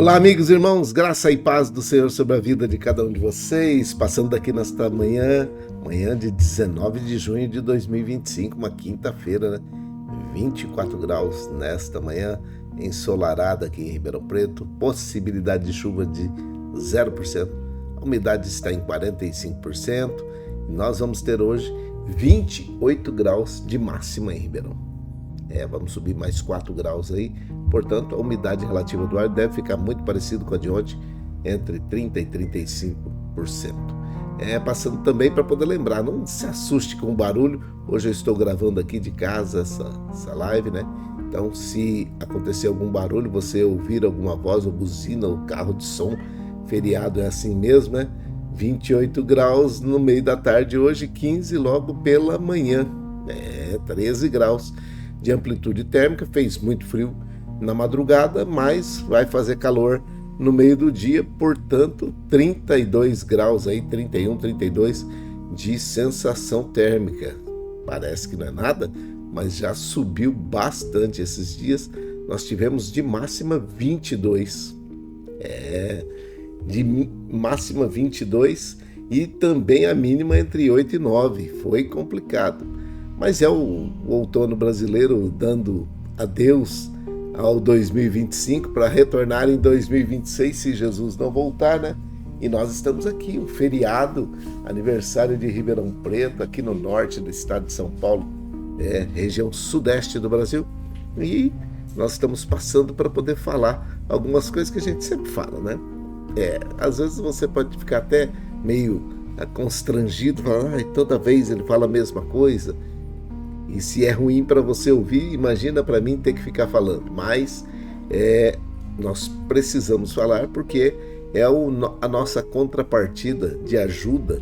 Olá, amigos e irmãos, graça e paz do Senhor sobre a vida de cada um de vocês, passando daqui nesta manhã de 19 de junho de 2025, uma quinta-feira, né? 24 graus nesta manhã, ensolarada aqui em Ribeirão Preto, possibilidade de chuva de 0%, a umidade está em 45%, e nós vamos ter hoje 28 graus de máxima em Ribeirão. Vamos subir mais 4 graus aí, portanto a umidade relativa do ar deve ficar muito parecido com a de ontem, entre 30% e 35%. Passando também para poder lembrar, não se assuste com o barulho, hoje eu estou gravando aqui de casa essa live, né? Então se acontecer algum barulho, você ouvir alguma voz ou buzina ou carro de som, feriado é assim mesmo, né? 28 graus no meio da tarde hoje, 15 logo pela manhã, 13 graus de amplitude térmica, fez muito frio na madrugada, mas vai fazer calor no meio do dia, portanto 32 graus aí, 31, 32 de sensação térmica. Parece que não é nada, mas já subiu bastante esses dias. Nós tivemos de máxima 22, de máxima 22 e também a mínima entre 8 e 9, foi complicado. Mas é o outono brasileiro dando adeus ao 2025 para retornar em 2026 se Jesus não voltar, né? E nós estamos aqui, um feriado, aniversário de Ribeirão Preto, aqui no norte do estado de São Paulo, região sudeste do Brasil. E nós estamos passando para poder falar algumas coisas que a gente sempre fala, né? Às vezes você pode ficar até meio constrangido, falar, toda vez ele fala a mesma coisa. E se é ruim para você ouvir, imagina para mim ter que ficar falando. Mas nós precisamos falar porque é a nossa contrapartida de ajuda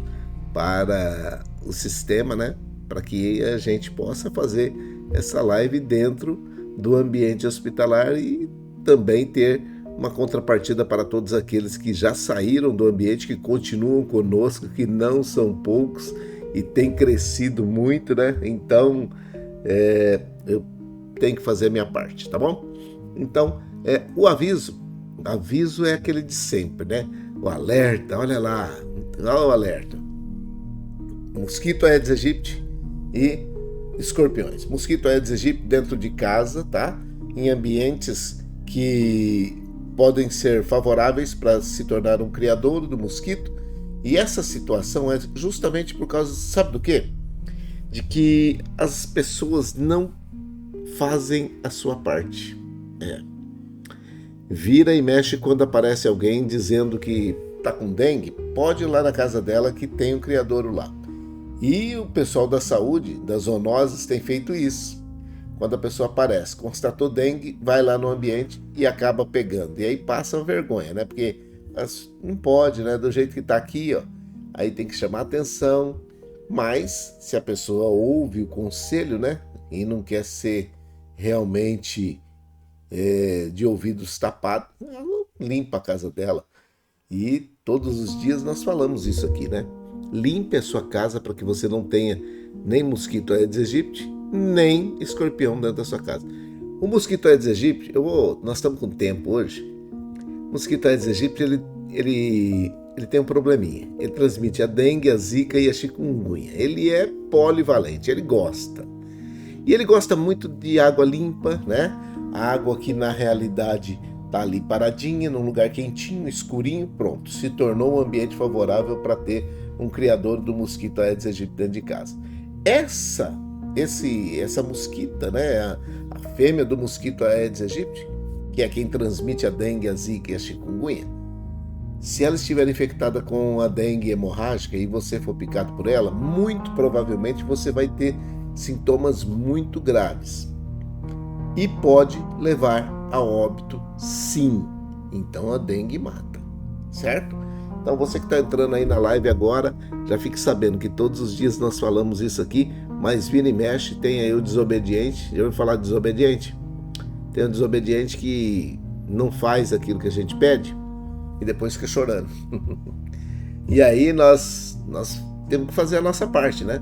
para o sistema, né? Para que a gente possa fazer essa live dentro do ambiente hospitalar e também ter uma contrapartida para todos aqueles que já saíram do ambiente, que continuam conosco, que não são poucos e tem crescido muito, né? Então, eu tenho que fazer a minha parte, tá bom? Então, o aviso é aquele de sempre, né? O alerta, olha lá, olha o alerta. Mosquito Aedes aegypti e escorpiões. Mosquito Aedes aegypti dentro de casa, tá? Em ambientes que podem ser favoráveis para se tornar um criadouro do mosquito. E essa situação é justamente por causa, sabe do quê? De que as pessoas não fazem a sua parte. Vira e mexe quando aparece alguém dizendo que tá com dengue, pode ir lá na casa dela que tem um criadouro lá. E o pessoal da saúde, das zoonoses, tem feito isso. Quando a pessoa aparece, constatou dengue, vai lá no ambiente e acaba pegando. E aí passa uma vergonha, né? Porque não pode, né? Do jeito que tá aqui, ó. Aí tem que chamar atenção. Mas se a pessoa ouve o conselho, né? E não quer ser realmente de ouvidos tapados, ela limpa a casa dela. E todos os dias nós falamos isso aqui, né? Limpe a sua casa para que você não tenha nem mosquito Aedes aegypti, nem escorpião dentro da sua casa. O mosquito Aedes aegypti, nós estamos com tempo hoje. O mosquito Aedes aegypti, ele tem um probleminha. Ele transmite a dengue, a zika e a chikungunya. Ele é polivalente, ele gosta. E ele gosta muito de água limpa, né? A água que na realidade está ali paradinha, num lugar quentinho, escurinho, pronto. Se tornou um ambiente favorável para ter um criador do mosquito Aedes aegypti dentro de casa. Essa mosquita, né? A fêmea do mosquito Aedes aegypti, que é quem transmite a dengue, a zika e a chikungunya, se ela estiver infectada com a dengue hemorrágica e você for picado por ela, muito provavelmente você vai ter sintomas muito graves e pode levar a óbito, sim. Então a dengue mata, certo? Então você que está entrando aí na live agora, já fique sabendo que todos os dias nós falamos isso aqui, mas vira e mexe, tem aí o desobediente. Já ouviu falar de desobediente? Tem o desobediente que não faz aquilo que a gente pede e depois fica chorando. E aí nós temos que fazer a nossa parte, né?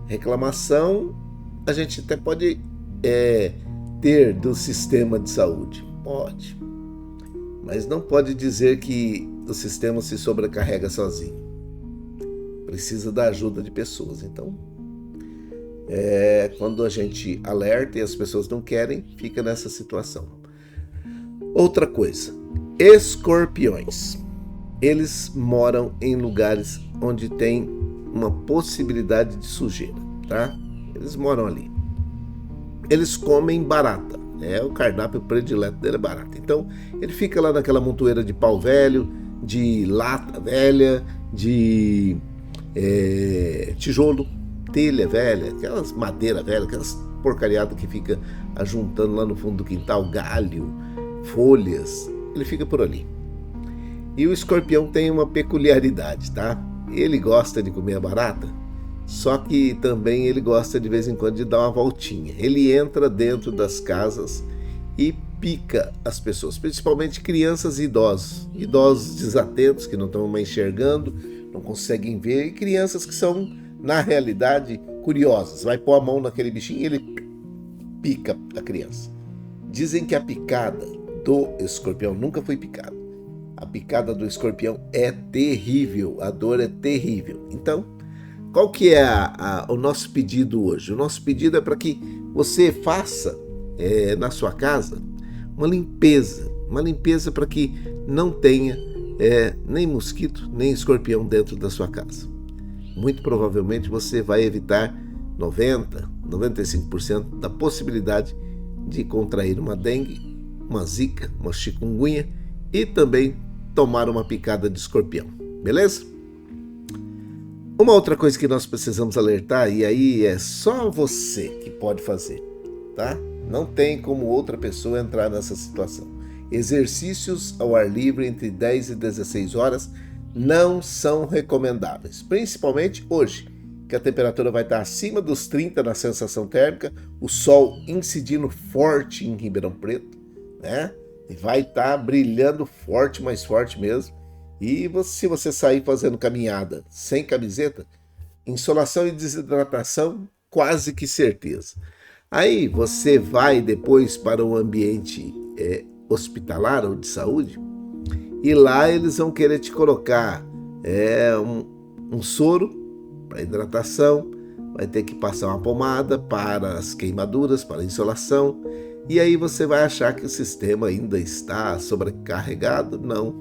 Reclamação a gente até pode ter do sistema de saúde, pode, mas não pode dizer que o sistema se sobrecarrega sozinho. Precisa da ajuda de pessoas. Então, quando a gente alerta e as pessoas não querem, fica nessa situação. Outra coisa, escorpiões. Eles moram em lugares onde tem uma possibilidade de sujeira, tá? Eles moram ali. Eles comem barata. O cardápio predileto dele é barata. Então, ele fica lá naquela montoeira de pau velho, de lata velha, de tijolo, telha velha, aquelas madeira velha, aquelas porcariadas que fica ajuntando lá no fundo do quintal, galho, folhas. Ele fica por ali. E o escorpião tem uma peculiaridade, tá? Ele gosta de comer a barata, só que também ele gosta de vez em quando de dar uma voltinha. Ele entra dentro das casas e pica as pessoas, principalmente crianças e idosos. Idosos desatentos que não estão mais enxergando, não conseguem ver, e crianças que são, na realidade, curiosas. Vai pôr a mão naquele bichinho e ele pica a criança. Dizem que a picada do escorpião nunca foi picada. A picada do escorpião é terrível, a dor é terrível. Então, qual que é o nosso pedido hoje? O nosso pedido é para que você faça na sua casa uma limpeza para que não tenha nem mosquito, nem escorpião dentro da sua casa. Muito provavelmente você vai evitar 90%, 95% da possibilidade de contrair uma dengue, uma zika, uma chikungunya e também tomar uma picada de escorpião, beleza? Uma outra coisa que nós precisamos alertar, e aí é só você que pode fazer, tá? Não tem como outra pessoa entrar nessa situação. Exercícios ao ar livre entre 10 e 16 horas não são recomendáveis, principalmente hoje, que a temperatura vai estar acima dos 30 na sensação térmica, o sol incidindo forte em Ribeirão Preto, né? E vai estar brilhando forte, mais forte mesmo. E se você sair fazendo caminhada sem camiseta, insolação e desidratação, quase que certeza. Aí você vai depois para o ambiente hospitalar ou de saúde, e lá eles vão querer te colocar um soro para hidratação, vai ter que passar uma pomada para as queimaduras, para a insolação, e aí você vai achar que o sistema ainda está sobrecarregado. Não.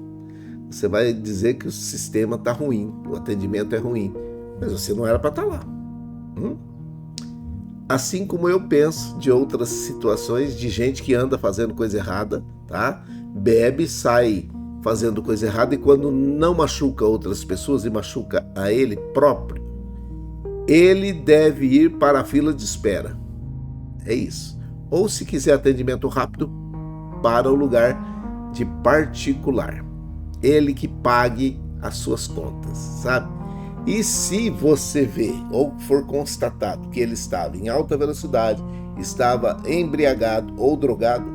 Você vai dizer que o sistema está ruim, o atendimento é ruim, mas você não era para estar lá. Assim como eu penso de outras situações de gente que anda fazendo coisa errada, tá? Bebe, sai fazendo coisa errada e quando não machuca outras pessoas e machuca a ele próprio, ele deve ir para a fila de espera. É isso. Ou se quiser atendimento rápido, para o lugar de particular. Ele que pague as suas contas, sabe? E se você vê ou for constatado que ele estava em alta velocidade, estava embriagado ou drogado,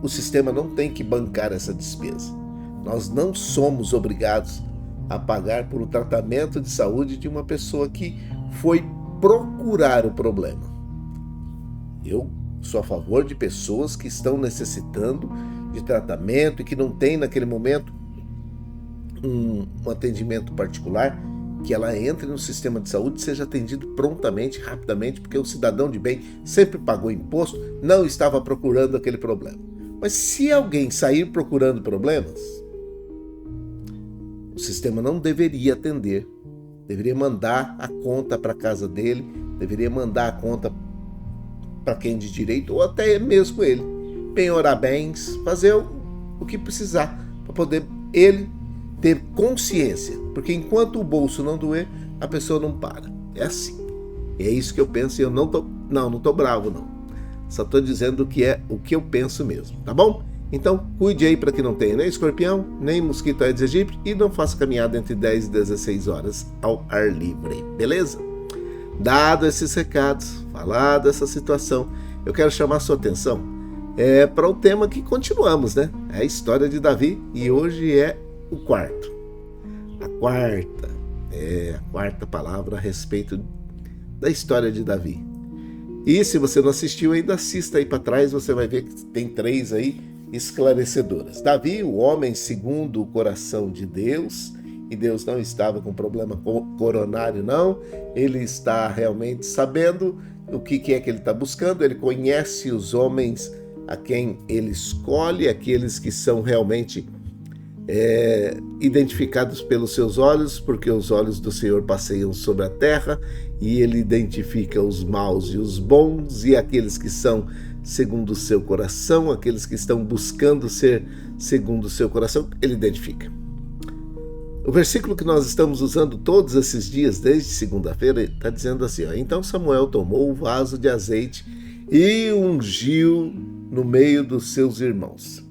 o sistema não tem que bancar essa despesa. Nós não somos obrigados a pagar por um tratamento de saúde de uma pessoa que foi procurar o problema. Eu sou a favor de pessoas que estão necessitando de tratamento e que não tem naquele momento um atendimento particular, que ela entre no sistema de saúde e seja atendido prontamente, rapidamente, porque o cidadão de bem sempre pagou imposto, não estava procurando aquele problema. Mas se alguém sair procurando problemas, o sistema não deveria atender, deveria mandar a conta para a casa dele, deveria mandar a conta para quem de direito, ou até mesmo ele, penhorar bens, fazer o que precisar, para poder ele ter consciência, porque enquanto o bolso não doer, a pessoa não para. É assim. É isso que eu penso e eu não tô bravo não. Só tô dizendo que é o que eu penso mesmo, tá bom? Então, cuide aí para que não tenha nem escorpião, nem mosquito Aedes aegypti e não faça caminhada entre 10 e 16 horas ao ar livre, beleza? Dado esses recados, falado essa situação, eu quero chamar a sua atenção para o tema que continuamos, né? É a história de Davi e hoje é o quarto. A quarta palavra a respeito da história de Davi. E se você não assistiu ainda, assista aí para trás, você vai ver que tem 3 aí esclarecedoras. Davi, o homem segundo o coração de Deus, e Deus não estava com problema coronário, não. Ele está realmente sabendo o que é que ele está buscando. Ele conhece os homens a quem ele escolhe, aqueles que são realmente identificados pelos seus olhos, porque os olhos do Senhor passeiam sobre a terra, e ele identifica os maus e os bons, e aqueles que são segundo o seu coração, aqueles que estão buscando ser segundo o seu coração, ele identifica. O versículo que nós estamos usando todos esses dias, desde segunda-feira, está dizendo assim, ó, então Samuel tomou o vaso de azeite e ungiu no meio dos seus irmãos.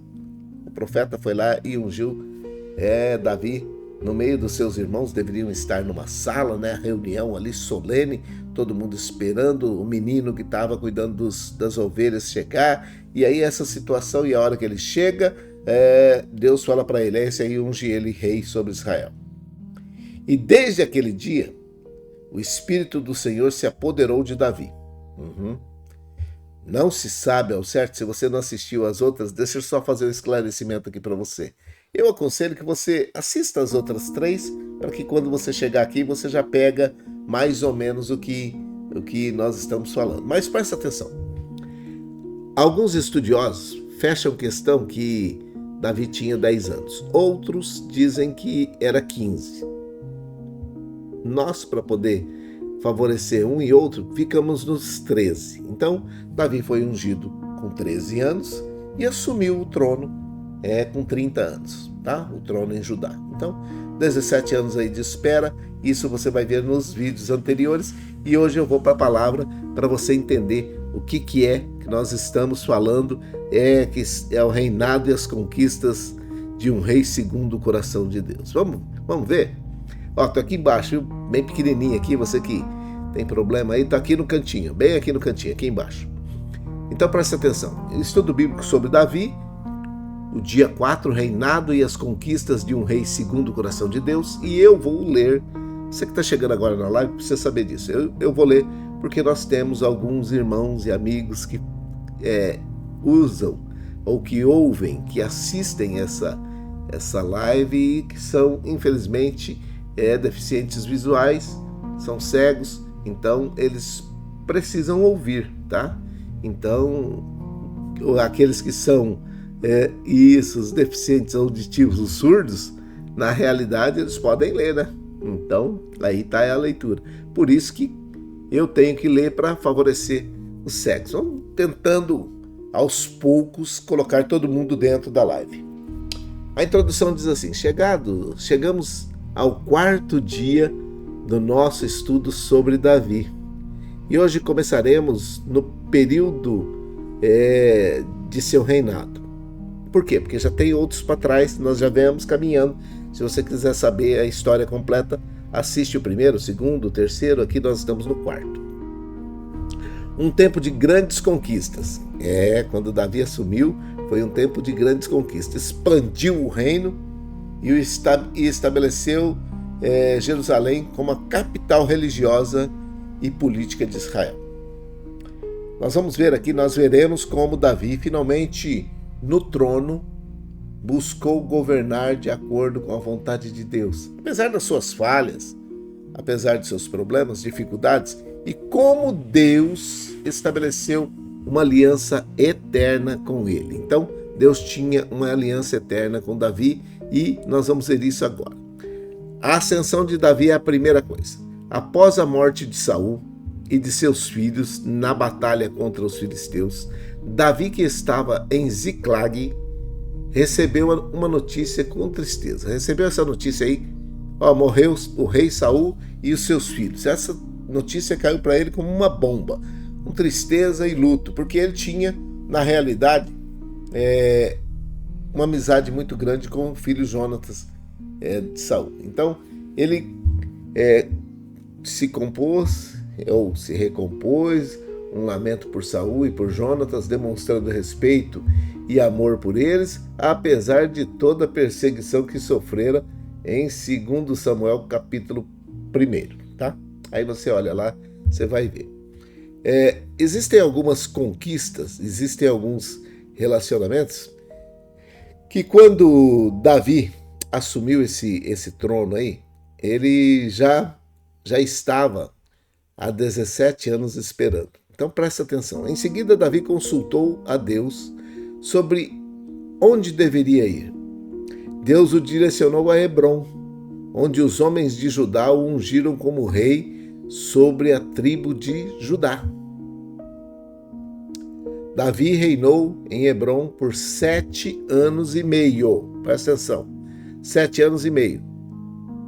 O profeta foi lá e ungiu Davi no meio dos seus irmãos. Deveriam estar numa sala, né, reunião ali solene, todo mundo esperando o menino que estava cuidando das ovelhas chegar. E aí essa situação, e a hora que ele chega, Deus fala para ele, esse aí unge ele rei sobre Israel. E desde aquele dia, o Espírito do Senhor se apoderou de Davi. Não se sabe ao certo, se você não assistiu às outras, deixa eu só fazer um esclarecimento aqui para você. Eu aconselho que você assista as outras 3, para que quando você chegar aqui, você já pega mais ou menos o que nós estamos falando. Mas presta atenção. Alguns estudiosos fecham questão que Davi tinha 10 anos. Outros dizem que era 15. Nós, para poder favorecer um e outro, ficamos nos 13. Então, Davi foi ungido com 13 anos e assumiu o trono com 30 anos, tá? O trono em Judá. Então, 17 anos aí de espera, isso você vai ver nos vídeos anteriores, e hoje eu vou para a palavra para você entender o que é que nós estamos falando, que é o reinado e as conquistas de um rei segundo o coração de Deus. Vamos ver? Ó, tô aqui embaixo, viu? Bem pequenininho aqui, você que tem problema aí, tá aqui no cantinho, bem aqui no cantinho, aqui embaixo. Então presta atenção, estudo bíblico sobre Davi, o dia 4, reinado e as conquistas de um rei segundo o coração de Deus, e eu vou ler, você que está chegando agora na live precisa saber disso, eu vou ler porque nós temos alguns irmãos e amigos que usam, ou que ouvem, que assistem essa live e que são, infelizmente, deficientes visuais, são cegos, então eles precisam ouvir, tá? Então, aqueles que são os deficientes auditivos, os surdos, na realidade eles podem ler, né? Então, aí está a leitura. Por isso que eu tenho que ler para favorecer os cegos. Vamos tentando, aos poucos, colocar todo mundo dentro da live. A introdução diz assim, chegamos ao 4º dia do nosso estudo sobre Davi. E hoje começaremos no período de seu reinado. Por quê? Porque já tem outros para trás, nós já viemos caminhando. Se você quiser saber a história completa, assiste o 1º, o 2º, o 3º, aqui nós estamos no 4º. Um tempo de grandes conquistas. Quando Davi assumiu, foi um tempo de grandes conquistas. Expandiu o reino e estabeleceu Jerusalém como a capital religiosa e política de Israel. Nós vamos ver aqui, nós veremos como Davi finalmente no trono buscou governar de acordo com a vontade de Deus, apesar das suas falhas, apesar de seus problemas, dificuldades, e como Deus estabeleceu uma aliança eterna com ele. Então, Deus tinha uma aliança eterna com Davi e nós vamos ver isso agora. A ascensão de Davi é a primeira coisa. Após a morte de Saul e de seus filhos na batalha contra os filisteus, Davi, que estava em Ziclag, recebeu uma notícia com tristeza. Recebeu essa notícia aí, morreu o rei Saul e os seus filhos. Essa notícia caiu para ele como uma bomba, com tristeza e luto, porque ele tinha, na realidade, uma amizade muito grande com o filho Jonatas de Saul. Então, ele se compôs, ou se recompôs, um lamento por Saul e por Jonatas, demonstrando respeito e amor por eles, apesar de toda a perseguição que sofrera em 2 Samuel capítulo 1, tá? Aí você olha lá, você vai ver. Existem algumas conquistas, existem alguns relacionamentos que quando Davi assumiu esse trono aí, ele já estava há 17 anos esperando. Então presta atenção. Em seguida, Davi consultou a Deus sobre onde deveria ir. Deus o direcionou a Hebrom, onde os homens de Judá o ungiram como rei sobre a tribo de Judá. Davi reinou em Hebrom por 7 anos e meio. Presta atenção. 7 anos e meio.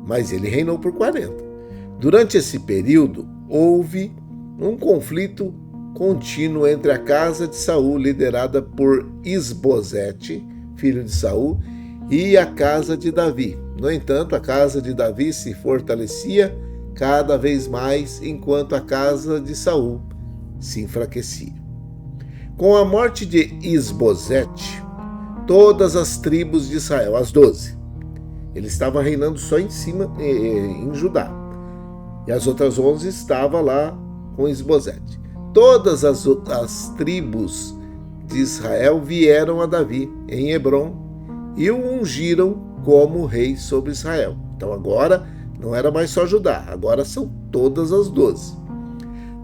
Mas ele reinou por 40. Durante esse período, houve um conflito contínuo entre a casa de Saul, liderada por Isbosete, filho de Saul, e a casa de Davi. No entanto, a casa de Davi se fortalecia cada vez mais, enquanto a casa de Saul se enfraquecia. Com a morte de Isbosete, todas as tribos de Israel, as 12, ele estava reinando só em Judá, e as outras 11 estavam lá com Isbosete. Todas as tribos de Israel vieram a Davi em Hebrom e o ungiram como rei sobre Israel. Então agora não era mais só Judá, agora são todas as 12.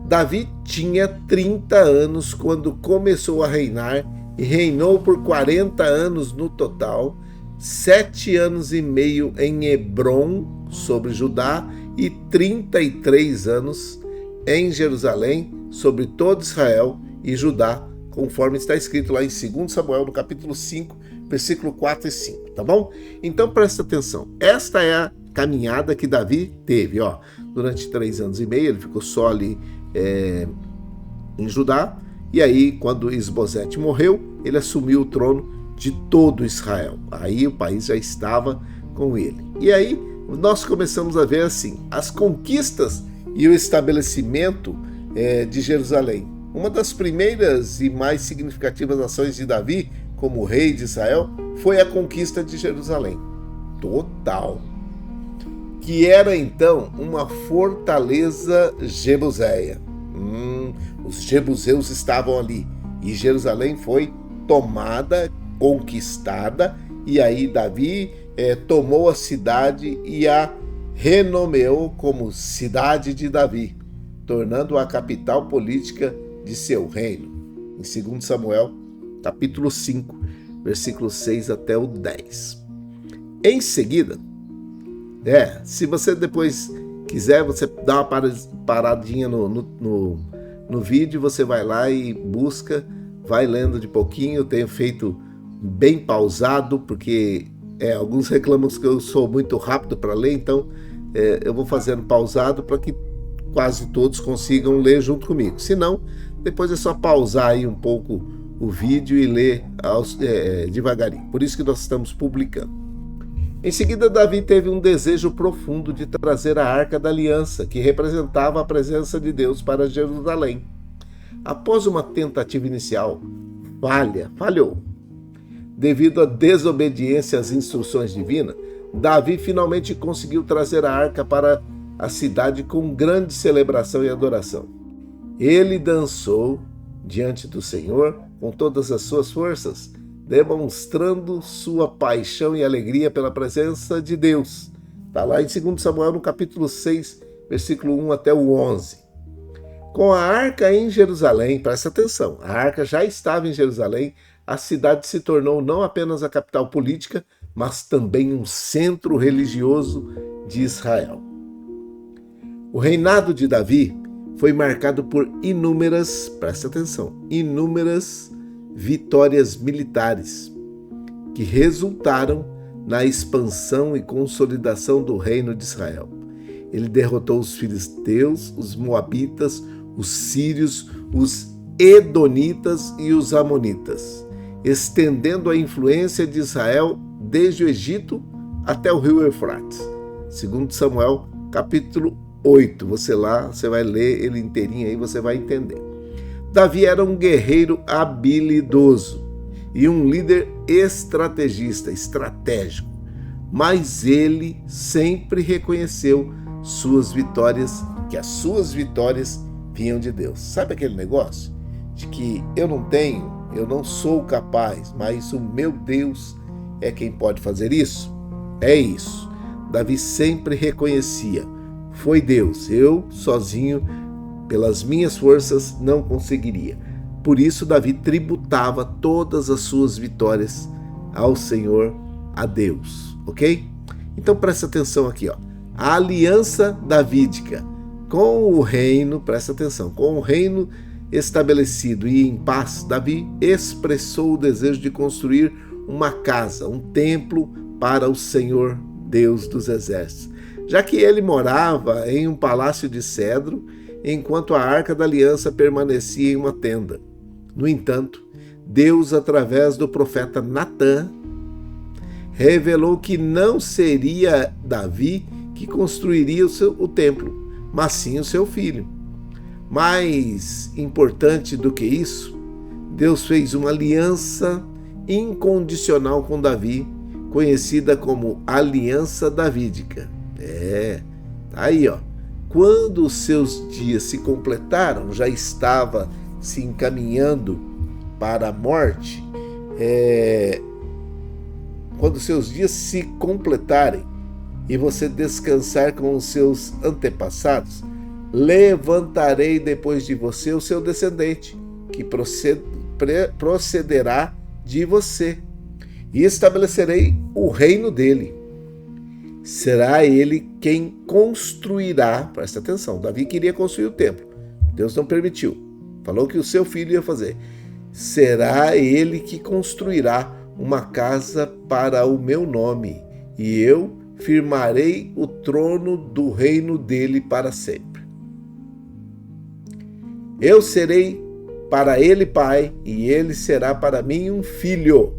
Davi tinha 30 anos quando começou a reinar e reinou por 40 anos no total, 7 anos e meio em Hebrom sobre Judá e 33 anos em Jerusalém sobre todo Israel e Judá, conforme está escrito lá em 2 Samuel, no capítulo 5, versículo 4 e 5, tá bom? Então presta atenção, esta é a caminhada que Davi teve, ó. Durante 3 anos e meio, ele ficou só ali em Judá, e aí quando Isbosete morreu, ele assumiu o trono de todo Israel. Aí o país já estava com ele. E aí nós começamos a ver assim, as conquistas e o estabelecimento de Jerusalém. Uma das primeiras e mais significativas ações de Davi como rei de Israel foi a conquista de Jerusalém. Total. Que era então uma fortaleza jebuseia. Os jebuseus estavam ali e Jerusalém foi tomada, conquistada, e aí Davi tomou a cidade e a renomeou como Cidade de Davi, tornando-a a capital política de seu reino. Em 2 Samuel, capítulo 5, versículos 6 até o 10. Em seguida, se você depois quiser, você dá uma paradinha no vídeo, você vai lá e busca, vai lendo de pouquinho. Eu tenho feito bem pausado, porque alguns reclamam que eu sou muito rápido para ler, então eu vou fazendo pausado para que quase todos consigam ler junto comigo. Se não, depois é só pausar aí um pouco o vídeo e ler devagarinho. Por isso que nós estamos publicando. Em seguida, Davi teve um desejo profundo de trazer a Arca da Aliança, que representava a presença de Deus, para Jerusalém. Após uma tentativa inicial falhou. Devido à desobediência às instruções divinas, Davi finalmente conseguiu trazer a arca para a cidade com grande celebração e adoração. Ele dançou diante do Senhor com todas as suas forças, demonstrando sua paixão e alegria pela presença de Deus. Está lá em 2 Samuel, no capítulo 6, versículo 1 até o 11. Com a arca em Jerusalém, presta atenção, a arca já estava em Jerusalém, a cidade se tornou não apenas a capital política, mas também um centro religioso de Israel. O reinado de Davi foi marcado por inúmeras vitórias militares que resultaram na expansão e consolidação do reino de Israel. Ele derrotou os filisteus, os moabitas, os sírios, os edonitas e os amonitas, estendendo a influência de Israel desde o Egito até o rio Eufrates. 2 Samuel, capítulo 8. Você vai ler ele inteirinho aí, você vai entender. Davi era um guerreiro habilidoso e um líder estratégico, mas ele sempre reconheceu que as suas vitórias vinham de Deus. Sabe aquele negócio de que eu não sou capaz, mas o meu Deus, é quem pode fazer isso? É isso. Davi sempre reconhecia: foi Deus, eu sozinho, pelas minhas forças, não conseguiria. Por isso, Davi tributava todas as suas vitórias ao Senhor, a Deus, ok? Então presta atenção aqui, ó. A aliança davídica com o reino, presta atenção, com o reino estabelecido e em paz, Davi expressou o desejo de construir uma casa, um templo para o Senhor Deus dos exércitos, já que ele morava em um palácio de cedro, enquanto a Arca da Aliança permanecia em uma tenda. No entanto, Deus, através do profeta Natã, revelou que não seria Davi que construiria o templo, mas sim o seu filho. Mais importante do que isso, Deus fez uma aliança incondicional com Davi, conhecida como Aliança Davídica. Tá aí, ó. Quando os seus dias se completaram, já estava se encaminhando para a morte, quando os seus dias se completarem e você descansar com os seus antepassados, levantarei depois de você o seu descendente, que procederá de você, e estabelecerei o reino dele. Será ele quem construirá, presta atenção, Davi queria construir o templo, Deus não permitiu, falou que o seu filho ia fazer. Será ele que construirá uma casa para o meu nome, e eu firmarei o trono do reino dele para sempre. Eu serei para ele pai, e ele será para mim um filho.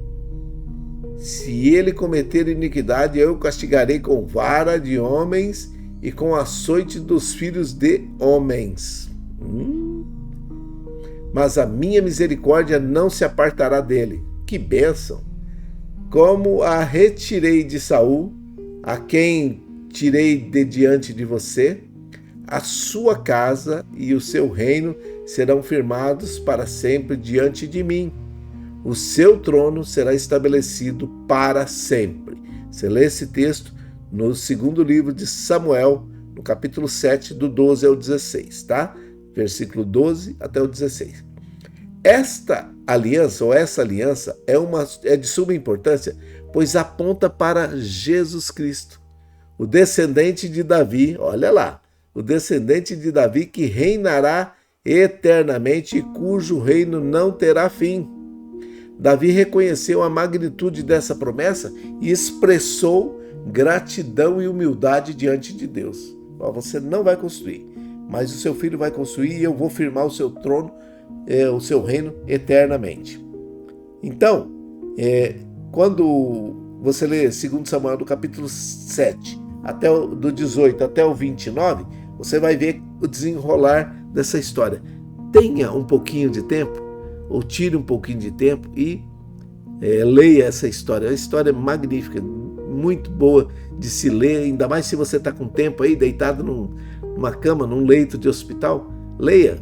Se ele cometer iniquidade, eu o castigarei com vara de homens e com açoite dos filhos de homens. Mas a minha misericórdia não se apartará dele. Que bênção! Como a retirei de Saul, a quem tirei de diante de você, a sua casa e o seu reino serão firmados para sempre diante de mim. O seu trono será estabelecido para sempre. Você lê esse texto no segundo livro de Samuel, no capítulo 7, do 12 ao 16, tá? Versículo 12 até o 16. Esta aliança, ou essa aliança, é de suma importância, pois aponta para Jesus Cristo, o descendente de Davi, olha lá, o descendente de Davi que reinará eternamente e cujo reino não terá fim. Davi reconheceu a magnitude dessa promessa e expressou gratidão e humildade diante de Deus. Você não vai construir, mas o seu filho vai construir e eu vou firmar o seu trono, o seu reino eternamente. Então, quando você lê 2 Samuel do capítulo 7, do 18 até o 29, você vai ver o desenrolar dessa história. Tenha um pouquinho de tempo, ou tire um pouquinho de tempo e leia essa história. É uma história magnífica, muito boa de se ler, ainda mais se você está com tempo aí, deitado numa cama, num leito de hospital. Leia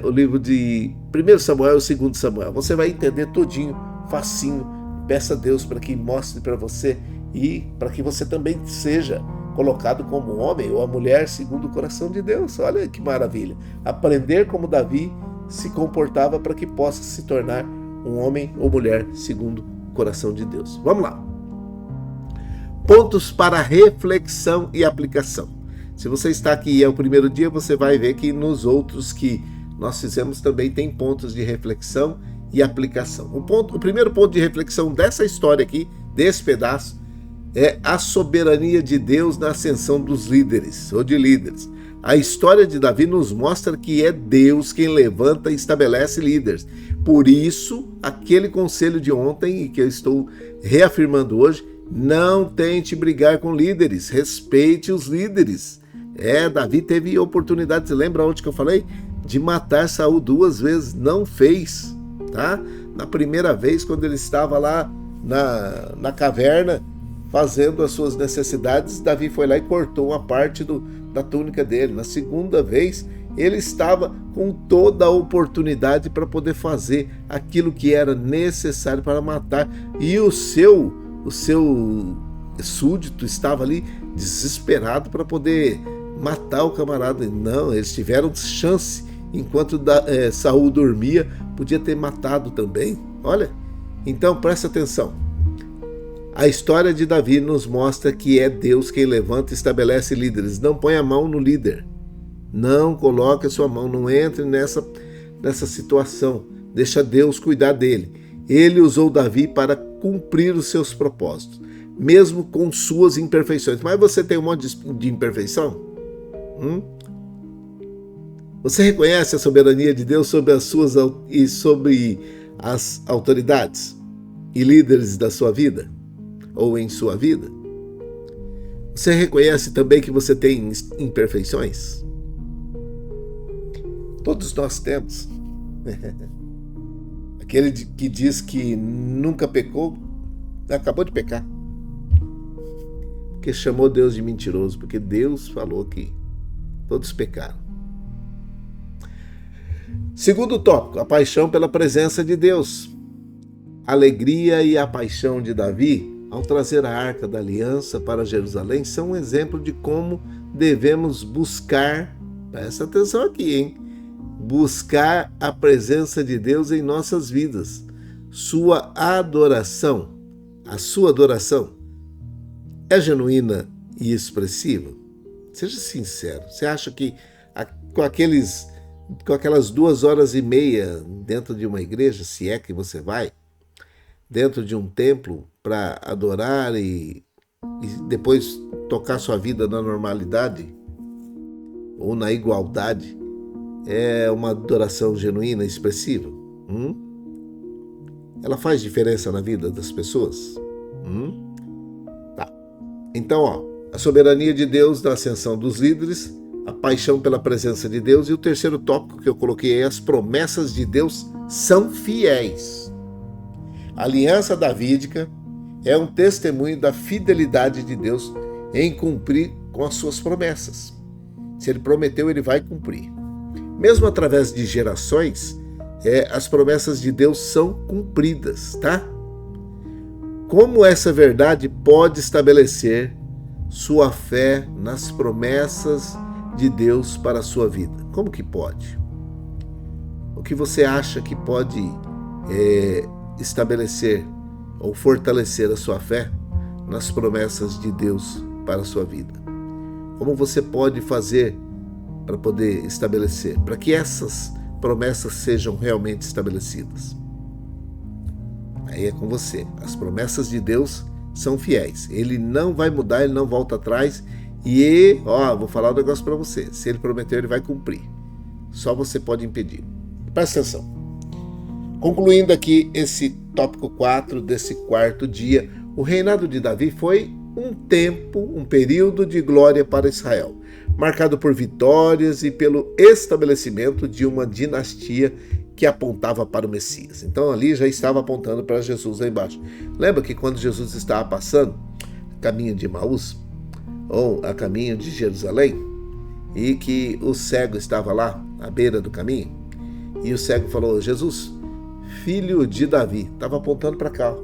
o livro de 1 Samuel e 2 Samuel. Você vai entender todinho, facinho. Peça a Deus para que mostre para você e para que você também seja colocado como homem ou a mulher segundo o coração de Deus. Olha que maravilha. Aprender como Davi se comportava para que possa se tornar um homem ou mulher segundo o coração de Deus. Vamos lá. Pontos para reflexão e aplicação. Se você está aqui e é o primeiro dia, você vai ver que nos outros que nós fizemos também tem pontos de reflexão e aplicação. O primeiro ponto de reflexão dessa história aqui, desse pedaço, é a soberania de Deus na ascensão dos líderes ou de líderes. A história de Davi nos mostra que é Deus quem levanta e estabelece líderes. Por isso, aquele conselho de ontem, e que eu estou reafirmando hoje, não tente brigar com líderes, respeite os líderes. Davi teve oportunidade, você lembra onde que eu falei? De matar Saul 2 vezes, não fez, tá? Na primeira vez, quando ele estava lá na caverna, fazendo as suas necessidades, Davi foi lá e cortou uma parte da túnica dele. Na segunda vez, ele estava com toda a oportunidade para poder fazer aquilo que era necessário para matar. E o seu o seu súdito estava ali desesperado para poder matar o camarada. Não, eles tiveram chance. Enquanto Saul dormia, podia ter matado também. Olha, então presta atenção. A história de Davi nos mostra que é Deus quem levanta e estabelece líderes. Não põe a mão no líder. Não coloque a sua mão, não entre nessa situação. Deixa Deus cuidar dele. Ele usou Davi para cumprir os seus propósitos, mesmo com suas imperfeições. Mas você tem um monte de imperfeição? Você reconhece a soberania de Deus sobre as autoridades e líderes da sua vida? Ou em sua vida? Você reconhece também que você tem imperfeições? Todos nós temos. Aquele que diz que nunca pecou, acabou de pecar. Porque chamou Deus de mentiroso, porque Deus falou que todos pecaram. Segundo tópico, a paixão pela presença de Deus. A alegria e a paixão de Davi, ao trazer a Arca da Aliança para Jerusalém, são um exemplo de como devemos buscar, presta atenção aqui, hein? Buscar a presença de Deus em nossas vidas. Sua adoração, a sua adoração, é genuína e expressiva? Seja sincero. Você acha que com aquelas 2h30 dentro de uma igreja, se é que você vai, dentro de um templo para adorar e depois tocar sua vida na normalidade ou na igualdade, é uma adoração genuína e expressiva? Ela faz diferença na vida das pessoas? Tá. Então, a soberania de Deus na ascensão dos líderes, a paixão pela presença de Deus, e o terceiro tópico que eu coloquei é as promessas de Deus são fiéis. A aliança davídica é um testemunho da fidelidade de Deus em cumprir com as suas promessas. Se ele prometeu, ele vai cumprir. Mesmo através de gerações, as promessas de Deus são cumpridas, tá? Como essa verdade pode estabelecer sua fé nas promessas de Deus para a sua vida? Como que pode? O que você acha que pode estabelecer ou fortalecer a sua fé nas promessas de Deus para a sua vida? Como você pode fazer para poder estabelecer, para que essas promessas sejam realmente estabelecidas? Aí é com você. As promessas de Deus são fiéis. Ele não vai mudar, ele não volta atrás. E, vou falar um negócio para você. Se ele prometeu, ele vai cumprir. Só você pode impedir. Presta atenção. Concluindo aqui esse tópico 4 desse quarto dia, o reinado de Davi foi um período de glória para Israel, marcado por vitórias e pelo estabelecimento de uma dinastia que apontava para o Messias. Então ali já estava apontando para Jesus lá embaixo. Lembra que quando Jesus estava passando a caminho de Emaús, ou a caminho de Jerusalém, e que o cego estava lá à beira do caminho, e o cego falou: Jesus, filho de Davi, estava apontando para cá.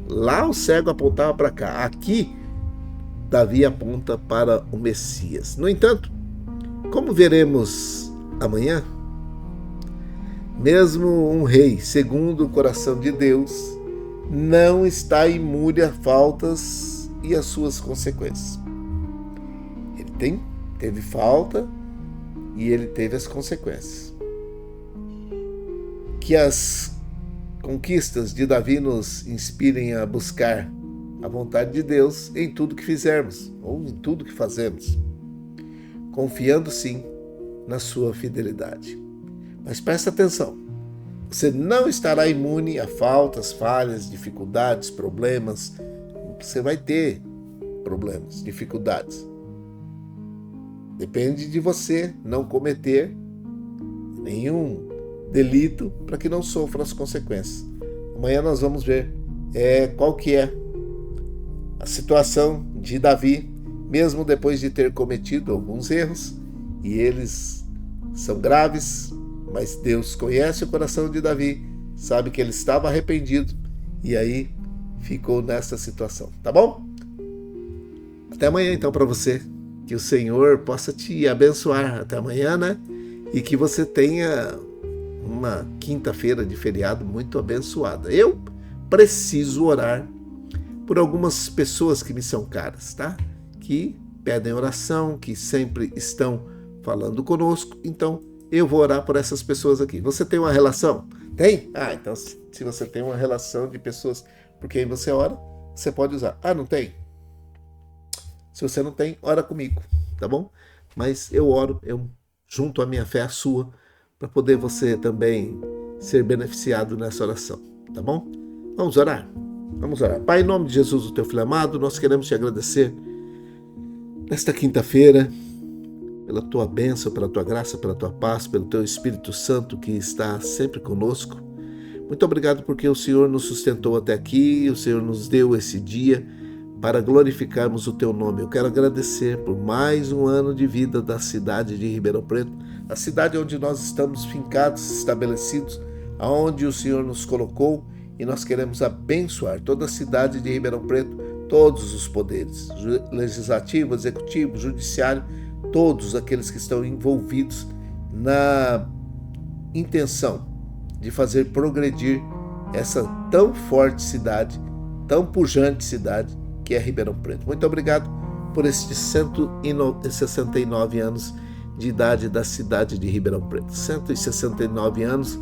Lá o cego apontava para cá. Aqui Davi aponta para o Messias. No entanto, como veremos amanhã, mesmo um rei segundo o coração de Deus não está imune a faltas e as suas consequências. Ele teve falta e ele teve as consequências. Que as conquistas de Davi nos inspirem a buscar a vontade de Deus em tudo que fizermos ou em tudo que fazemos, confiando sim na sua fidelidade. Mas presta atenção, você não estará imune a faltas, falhas, dificuldades, problemas. Você vai ter problemas, dificuldades. Depende de você não cometer nenhum delito para que não sofra as consequências. Amanhã nós vamos ver qual que é a situação de Davi, mesmo depois de ter cometido alguns erros, e eles são graves, mas Deus conhece o coração de Davi, sabe que ele estava arrependido, e aí ficou nessa situação, tá bom? Até amanhã então para você, que o Senhor possa te abençoar até amanhã, né? E que você tenha uma quinta-feira de feriado muito abençoada. Eu preciso orar por algumas pessoas que me são caras, tá? Que pedem oração, que sempre estão falando conosco, então eu vou orar por essas pessoas aqui. Você tem uma relação? Tem? Ah, então se você tem uma relação de pessoas por quem você ora, você pode usar. Ah, não tem? Se você não tem, ora comigo, tá bom? Mas eu oro, eu junto a minha fé à sua, para poder você também ser beneficiado nessa oração, tá bom? Vamos orar? Vamos orar. Pai, em nome de Jesus, o teu filho amado, nós queremos te agradecer nesta quinta-feira, pela tua bênção, pela tua graça, pela tua paz, pelo teu Espírito Santo que está sempre conosco. Muito obrigado porque o Senhor nos sustentou até aqui, o Senhor nos deu esse dia para glorificarmos o teu nome. Eu quero agradecer por mais um ano de vida da cidade de Ribeirão Preto, a cidade onde nós estamos fincados, estabelecidos, aonde o Senhor nos colocou, e nós queremos abençoar toda a cidade de Ribeirão Preto, todos os poderes, legislativo, executivo, judiciário, todos aqueles que estão envolvidos na intenção de fazer progredir essa tão forte cidade, tão pujante cidade que é Ribeirão Preto. Muito obrigado por estes 169 anos de idade da cidade de Ribeirão Preto. 169 anos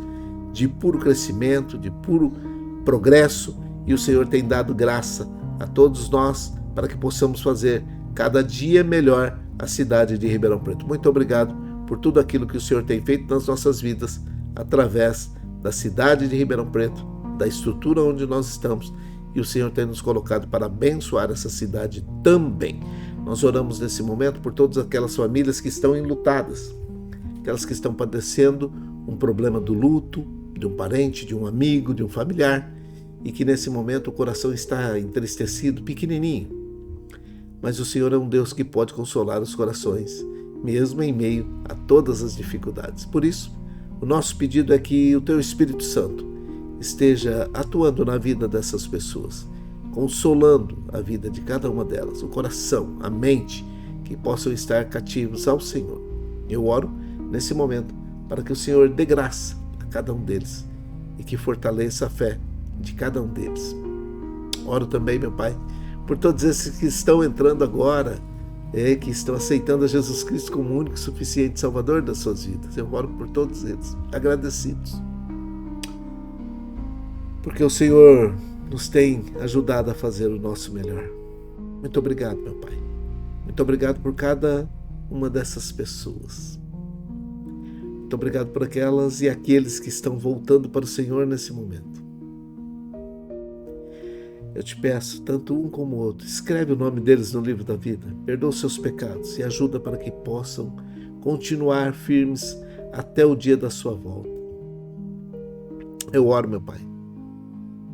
de puro crescimento, de puro progresso, e o Senhor tem dado graça a todos nós para que possamos fazer cada dia melhor a cidade de Ribeirão Preto. Muito obrigado por tudo aquilo que o Senhor tem feito nas nossas vidas através da cidade de Ribeirão Preto, da estrutura onde nós estamos, e o Senhor tem nos colocado para abençoar essa cidade também. Nós oramos nesse momento por todas aquelas famílias que estão enlutadas, aquelas que estão padecendo um problema do luto, de um parente, de um amigo, de um familiar, e que nesse momento o coração está entristecido, pequenininho. Mas o Senhor é um Deus que pode consolar os corações, mesmo em meio a todas as dificuldades. Por isso, o nosso pedido é que o teu Espírito Santo esteja atuando na vida dessas pessoas, consolando a vida de cada uma delas, o coração, a mente, que possam estar cativos ao Senhor. Eu oro nesse momento para que o Senhor dê graça a cada um deles e que fortaleça a fé de cada um deles. Oro também, meu Pai, por todos esses que estão entrando agora, que estão aceitando a Jesus Cristo como único e suficiente Salvador das suas vidas. Eu oro por todos eles, agradecidos, porque o Senhor nos tem ajudado a fazer o nosso melhor. Muito obrigado, meu Pai. Muito obrigado por cada uma dessas pessoas. Muito obrigado por aquelas e aqueles que estão voltando para o Senhor nesse momento. Eu te peço, tanto um como o outro, escreve o nome deles no livro da vida, perdoa os seus pecados e ajuda para que possam continuar firmes até o dia da sua volta. Eu oro, meu Pai,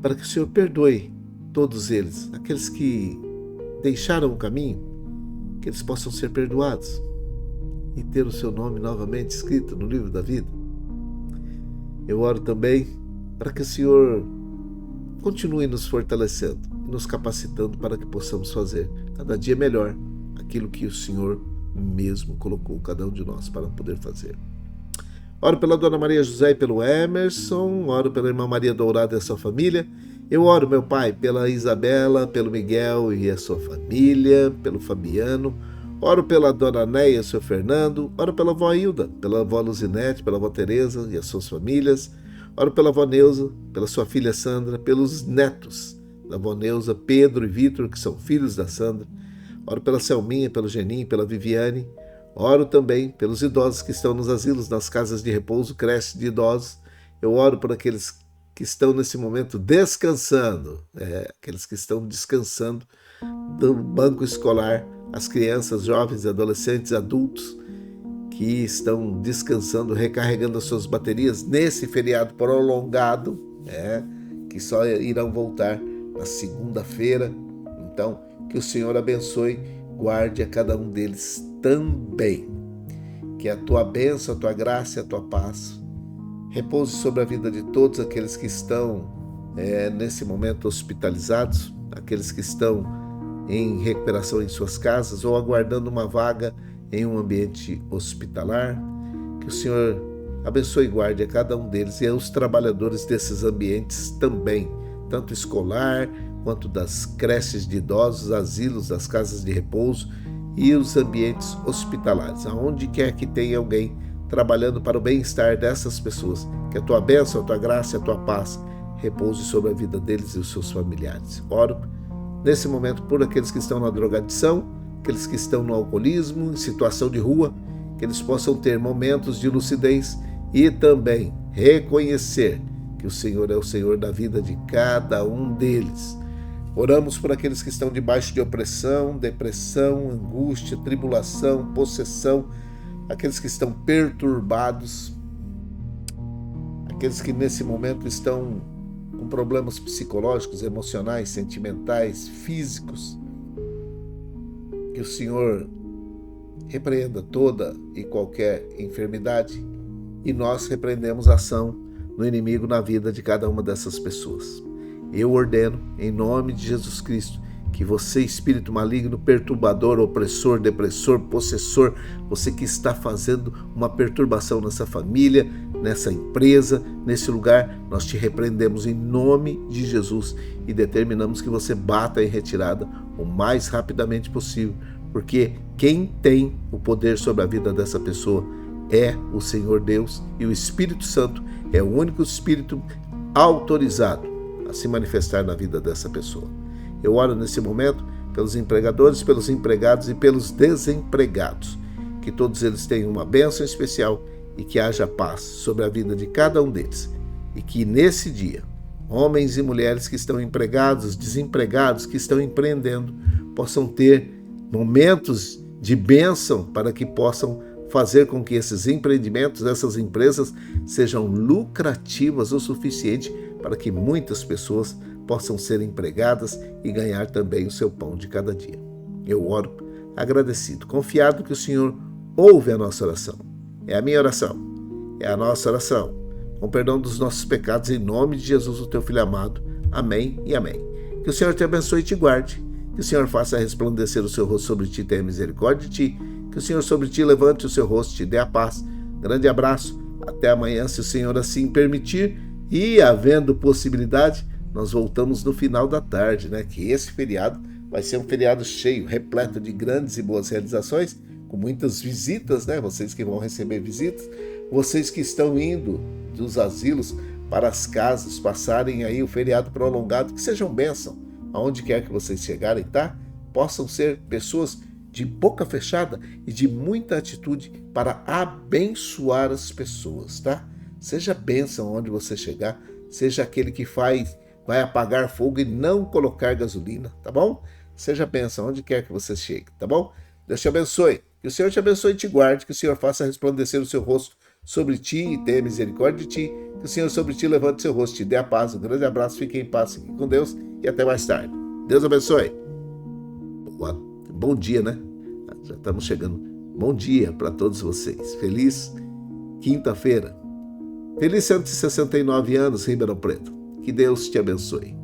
para que o Senhor perdoe todos eles, aqueles que deixaram o caminho, que eles possam ser perdoados e ter o seu nome novamente escrito no livro da vida. Eu oro também para que o Senhor continue nos fortalecendo e nos capacitando para que possamos fazer cada dia melhor aquilo que o Senhor mesmo colocou cada um de nós para poder fazer. Oro pela Dona Maria José e pelo Emerson, oro pela Irmã Maria Dourada e a sua família. Eu oro, meu Pai, pela Isabela, pelo Miguel e a sua família, pelo Fabiano. Oro pela Dona Néia e o seu Fernando. Oro pela avó Hilda, pela avó Luzinete, pela avó Tereza e as suas famílias. Oro pela avó Neuza, pela sua filha Sandra, pelos netos da avó Neuza, Pedro e Vitor, que são filhos da Sandra. Oro pela Selminha, pelo Geninho, pela Viviane. Oro também pelos idosos que estão nos asilos, nas casas de repouso, creches de idosos. Eu oro por aqueles que estão nesse momento descansando, aqueles que estão descansando do banco escolar, as crianças, jovens, adolescentes, adultos, que estão descansando, recarregando as suas baterias nesse feriado prolongado, que só irão voltar na segunda-feira. Então, que o Senhor abençoe, guarde a cada um deles também. Que a tua bênção, a tua graça e a tua paz repouse sobre a vida de todos aqueles que estão nesse momento hospitalizados, aqueles que estão em recuperação em suas casas ou aguardando uma vaga em um ambiente hospitalar. Que o Senhor abençoe e guarde a cada um deles e aos trabalhadores desses ambientes também, tanto escolar quanto das creches de idosos, asilos, das casas de repouso e os ambientes hospitalares, aonde quer que tenha alguém trabalhando para o bem-estar dessas pessoas. Que a tua bênção, a tua graça e a tua paz repouse sobre a vida deles e os seus familiares. Oro nesse momento por aqueles que estão na drogadição, aqueles que estão no alcoolismo, em situação de rua, que eles possam ter momentos de lucidez e também reconhecer que o Senhor é o Senhor da vida de cada um deles. Oramos por aqueles que estão debaixo de opressão, depressão, angústia, tribulação, possessão, aqueles que estão perturbados, aqueles que nesse momento estão com problemas psicológicos, emocionais, sentimentais, físicos. Que o Senhor repreenda toda e qualquer enfermidade e nós repreendemos a ação do inimigo na vida de cada uma dessas pessoas. Eu ordeno, em nome de Jesus Cristo, que você, espírito maligno, perturbador, opressor, depressor, possessor, você que está fazendo uma perturbação nessa família, nessa empresa, nesse lugar, nós te repreendemos em nome de Jesus e determinamos que você bata em retirada o mais rapidamente possível, porque quem tem o poder sobre a vida dessa pessoa é o Senhor Deus e o Espírito Santo é o único Espírito autorizado a se manifestar na vida dessa pessoa. Eu oro nesse momento pelos empregadores, pelos empregados e pelos desempregados, que todos eles tenham uma bênção especial e que haja paz sobre a vida de cada um deles. E que nesse dia, homens e mulheres que estão empregados, desempregados, que estão empreendendo, possam ter momentos de bênção para que possam fazer com que esses empreendimentos, essas empresas, sejam lucrativas o suficiente para que muitas pessoas possam ser empregadas e ganhar também o seu pão de cada dia. Eu oro agradecido, confiado que o Senhor ouve a nossa oração. É a minha oração, é a nossa oração, com perdão dos nossos pecados, em nome de Jesus, o teu Filho amado. Amém e amém. Que o Senhor te abençoe e te guarde, que o Senhor faça resplandecer o seu rosto sobre ti e tenha misericórdia de ti, que o Senhor sobre ti levante o seu rosto e te dê a paz. Grande abraço, até amanhã, se o Senhor assim permitir, e havendo possibilidade, nós voltamos no final da tarde, né? Que esse feriado vai ser um feriado cheio, repleto de grandes e boas realizações, com muitas visitas, né? Vocês que vão receber visitas, vocês que estão indo dos asilos para as casas, passarem aí o feriado prolongado, que sejam bênção, aonde quer que vocês chegarem, tá? Possam ser pessoas de boca fechada e de muita atitude para abençoar as pessoas, tá? Seja bênção onde você chegar, seja aquele que vai apagar fogo e não colocar gasolina, tá bom? Seja bênção onde quer que você chegue, tá bom? Deus te abençoe, que o Senhor te abençoe e te guarde, que o Senhor faça resplandecer o seu rosto sobre ti e tenha misericórdia de ti, que o Senhor sobre ti levante o seu rosto e te dê a paz. Um grande abraço, fique em paz, fique com Deus e até mais tarde. Deus abençoe. Bom dia, né? Já estamos chegando. Bom dia para todos vocês. Feliz quinta-feira. Feliz 169 anos, Ribeirão Preto. Que Deus te abençoe.